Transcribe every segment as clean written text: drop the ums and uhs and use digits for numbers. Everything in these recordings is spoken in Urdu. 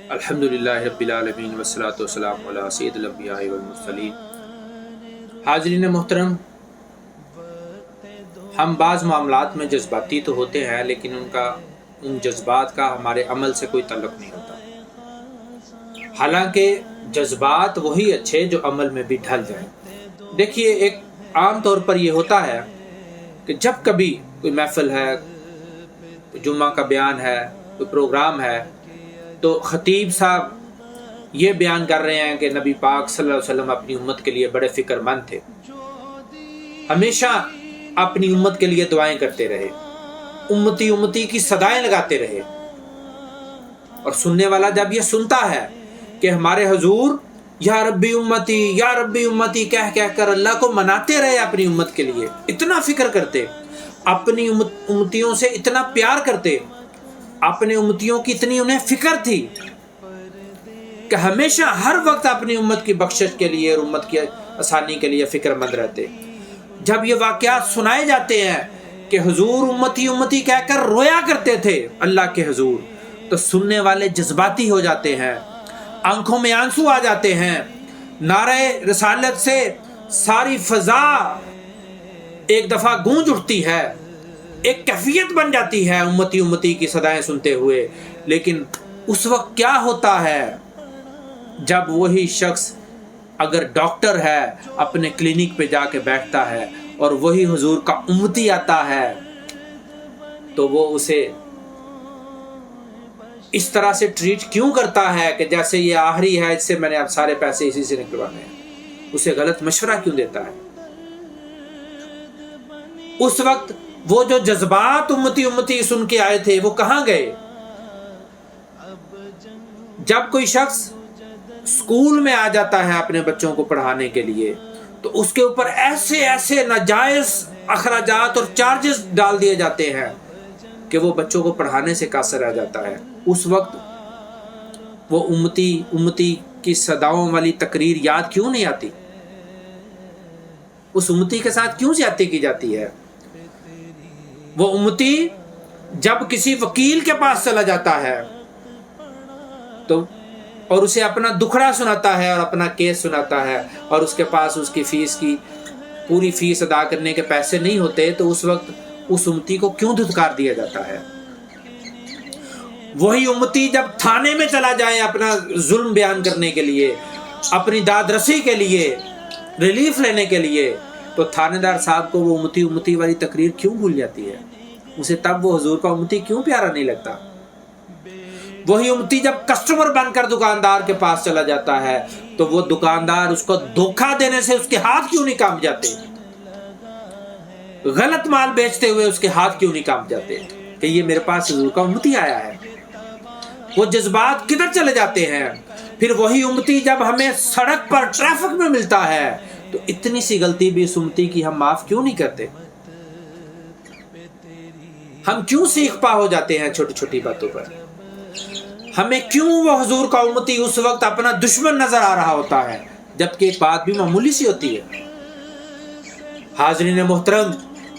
الحمدللہ رب العالمین والصلاۃ والسلام علی سید الانبیاء والمرسلین۔ حاضرین محترم، ہم بعض معاملات میں جذباتی تو ہوتے ہیں، لیکن ان جذبات کا ہمارے عمل سے کوئی تعلق نہیں ہوتا۔ حالانکہ جذبات وہی اچھے جو عمل میں بھی ڈھل جائیں۔ دیکھیے، ایک عام طور پر یہ ہوتا ہے کہ جب کبھی کوئی محفل ہے، جمعہ کا بیان ہے، کوئی پروگرام ہے، تو خطیب صاحب یہ بیان کر رہے ہیں کہ نبی پاک صلی اللہ علیہ وسلم اپنی امت کے لیے بڑے فکر مند تھے، ہمیشہ اپنی امت کے لیے دعائیں کرتے رہے، امتی امتی کی صدائیں لگاتے رہے۔ اور سننے والا جب یہ سنتا ہے کہ ہمارے حضور یا ربی امتی کہہ کر اللہ کو مناتے رہے، اپنی امت کے لیے اتنا فکر کرتے، اپنی امتیوں سے اتنا پیار کرتے، اپنے امتیوں کی اتنی انہیں فکر تھی کہ ہمیشہ ہر وقت اپنی امت کی بخشش کے لیے اور امت کی آسانی کے لیے فکر مند رہتے۔ جب یہ واقعات سنائے جاتے ہیں کہ حضور امتی امتی کہہ کر رویا کرتے تھے اللہ کے حضور، تو سننے والے جذباتی ہو جاتے ہیں، آنکھوں میں آنسو آ جاتے ہیں، نعرہ رسالت سے ساری فضا ایک دفعہ گونج اٹھتی ہے، ایک کیفیت بن جاتی ہے امتی امتی کی صدائیں سنتے ہوئے۔ لیکن اس وقت کیا ہوتا ہے جب وہی شخص اگر ڈاکٹر ہے، اپنے کلینک پہ جا کے بیٹھتا ہے اور وہی حضور کا امتی آتا ہے، تو وہ اسے اس طرح سے ٹریٹ کیوں کرتا ہے کہ جیسے یہ آخری ہے، اس سے میں نے اب سارے پیسے اسی سے نکلوانے ہیں؟ اسے غلط مشورہ کیوں دیتا ہے؟ اس وقت وہ جو جذبات امتی امتی سن کے آئے تھے وہ کہاں گئے؟ جب کوئی شخص اسکول میں آ جاتا ہے اپنے بچوں کو پڑھانے کے لیے، تو اس کے اوپر ایسے ناجائز اخراجات اور چارجز ڈال دیے جاتے ہیں کہ وہ بچوں کو پڑھانے سے قاصر رہ جاتا ہے۔ اس وقت وہ امتی کی صداؤں والی تقریر یاد کیوں نہیں آتی؟ اس امتی کے ساتھ کیوں زیادتی کی جاتی ہے؟ وہ امتی جب کسی وکیل کے پاس چلا جاتا ہے تو اور اسے اپنا دکھڑا سناتا ہے اور اپنا کیس سناتا ہے، اور اس کے پاس اس کی فیس کی پوری فیس ادا کرنے کے پیسے نہیں ہوتے، تو اس وقت اس امتی کو کیوں دھتکار دیا جاتا ہے؟ وہی امتی جب تھانے میں چلا جائے اپنا ظلم بیان کرنے کے لیے، اپنی داد رسی کے لیے، ریلیف لینے کے لیے، تو تھانے دار صاحب کو وہ امتی والی تقریر کیوں بھول جاتی ہے؟ اسے تب وہ حضور کا امتی کیوں پیارا نہیں لگتا؟ وہی امتی جب کسٹمر بن کر دکاندار کے پاس چلا جاتا ہے، تو وہ دکاندار اس کو دھوکہ دینے سے اس کے ہاتھ کیوں نہیں کانپ جاتے؟ غلط مال بیچتے ہوئے اس کے ہاتھ کیوں نہیں کانپ جاتے کہ یہ میرے پاس حضور کا امتی آیا ہے؟ وہ جذبات کدھر چلے جاتے ہیں؟ پھر وہی امتی جب ہمیں سڑک پر ٹریفک میں ملتا ہے تو اتنی سی غلطی بھی اس امتی کی ہم معاف کیوں نہیں کرتے؟ ہم کیوں سیخ پا ہو جاتے ہیں چھوٹی چھوٹی باتوں پر؟ ہمیں کیوں وہ حضور کا امتی اس وقت اپنا دشمن نظر آ رہا ہوتا ہے جبکہ ایک بات بھی معمولی سی ہوتی ہے؟ حاضرین محترم،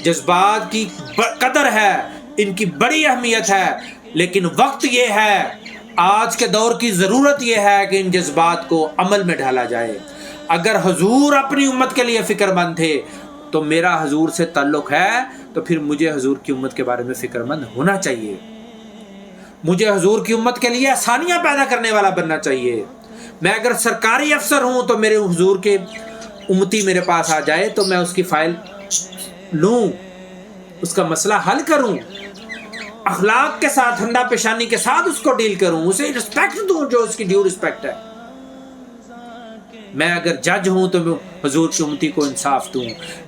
جذبات کی قدر ہے، ان کی بڑی اہمیت ہے، لیکن وقت یہ ہے، آج کے دور کی ضرورت یہ ہے کہ ان جذبات کو عمل میں ڈھالا جائے۔ اگر حضور اپنی امت کے لیے فکر مند تھے تو میرا حضور سے تعلق ہے، تو پھر مجھے حضور کی امت کے بارے میں فکر مند ہونا چاہیے، مجھے حضور کی امت کے لیے آسانیاں پیدا کرنے والا بننا چاہیے۔ میں اگر سرکاری افسر ہوں تو میرے حضور کے امتی میرے پاس آ جائے تو میں اس کی فائل لوں، اس کا مسئلہ حل کروں، اخلاق کے ساتھ، ٹھنڈا پیشانی کے ساتھ اس کو ڈیل کروں، اسے رسپیکٹ دوں جو اس کی ڈیو رسپیکٹ ہے۔ میں اگر جج ہوں تو میں حضور کی امتی کو انصاف دوں،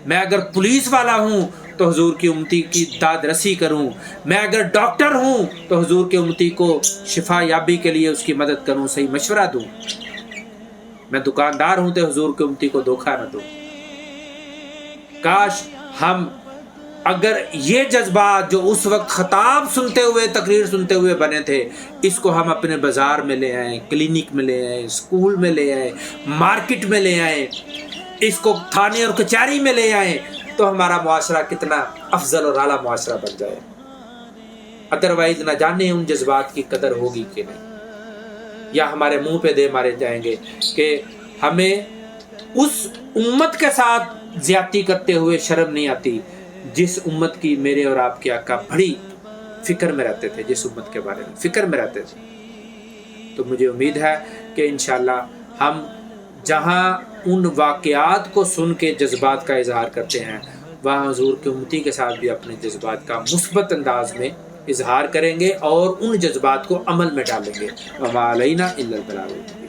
میں اگر پولیس والا ہوں تو حضور کی امتی کی داد رسی کروں، میں اگر ڈاکٹر ہوں تو حضور کی امتی کو شفا یابی کے لیے اس کی مدد کروں، صحیح مشورہ دوں۔ میں دکاندار ہوں تو حضور کی امتی کو دھوکہ نہ دوں۔ کاش ہم اگر یہ جذبات جو اس وقت خطاب سنتے ہوئے، تقریر سنتے ہوئے بنے تھے، اس کو ہم اپنے بازار میں لے آئیں، کلینک میں لے آئیں، اسکول میں لے آئیں، مارکیٹ میں لے آئیں، اس کو تھانے اور کچہری میں لے آئیں، تو ہمارا معاشرہ کتنا افضل اور اعلیٰ معاشرہ بن جائے۔ ادروائز نہ جانے ان جذبات کی قدر ہوگی کہ نہیں۔ یا ہمارے منہ پہ دے مارے جائیں گے کہ ہمیں اس امت کے ساتھ زیادتی کرتے ہوئے شرم نہیں آتی جس امت کی میرے اور آپ کے آقا بڑی فکر میں رہتے تھے، جس امت کے بارے میں فکر میں رہتے تھے۔ تو مجھے امید ہے کہ انشاءاللہ ہم جہاں ان واقعات کو سن کے جذبات کا اظہار کرتے ہیں، وہاں حضور کے امتی کے ساتھ بھی اپنے جذبات کا مثبت انداز میں اظہار کریں گے اور ان جذبات کو عمل میں ڈالیں گے۔ وما علینا الا البلاغ۔